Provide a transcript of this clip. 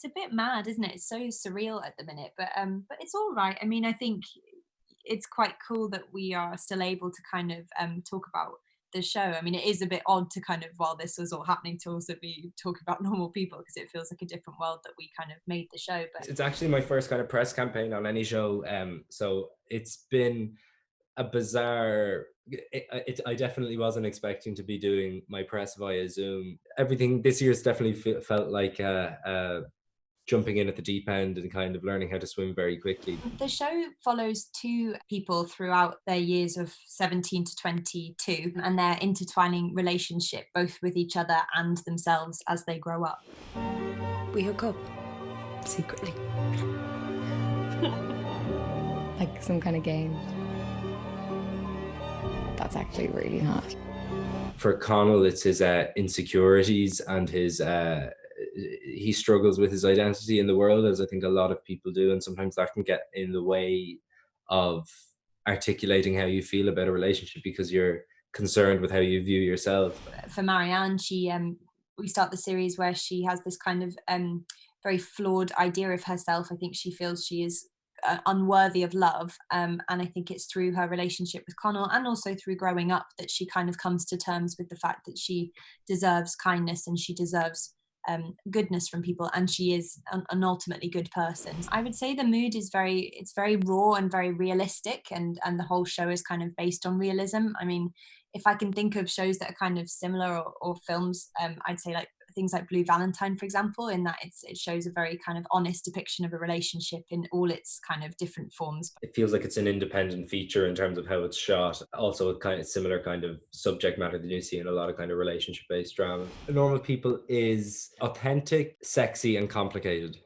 a bit mad, isn't it? It's so surreal at the minute, but it's all right. I mean, I think it's quite cool that we are still able to kind of talk about the show. I mean, it is a bit odd to kind of, while this was all happening, to also be talking about normal people, because it feels like a different world that we kind of made the show. But It's actually my first kind of press campaign on any show. So it's been a bizarre. I definitely wasn't expecting to be doing my press via Zoom. Everything this year's definitely felt like jumping in at the deep end and kind of learning how to swim very quickly. the show follows two people throughout their years of 17 to 22 and their intertwining relationship, both with each other and themselves as they grow up. We hook up secretly. Like some kind of game. That's actually really hot. For Connell, it's his insecurities and his he struggles with his identity in the world, as I think a lot of people do, and sometimes that can get in the way of articulating how you feel about a relationship because you're concerned with how you view yourself. For Marianne, we start the series where she has this kind of very flawed idea of herself. I think she feels she is unworthy of love, and I think it's through her relationship with Connell and also through growing up that she kind of comes to terms with the fact that she deserves kindness and she deserves goodness from people, and she is an ultimately good person. I would say the mood is it's very raw and very realistic, and the whole show is kind of based on realism. I mean, if I can think of shows that are kind of similar, or films, I'd say like things like Blue Valentine, for example, in that it shows a very kind of honest depiction of a relationship in all its kind of different forms. It feels like it's an independent feature in terms of how it's shot. Also, a kind of similar kind of subject matter that you see in a lot of kind of relationship based dramas. Normal People is authentic, sexy, and complicated.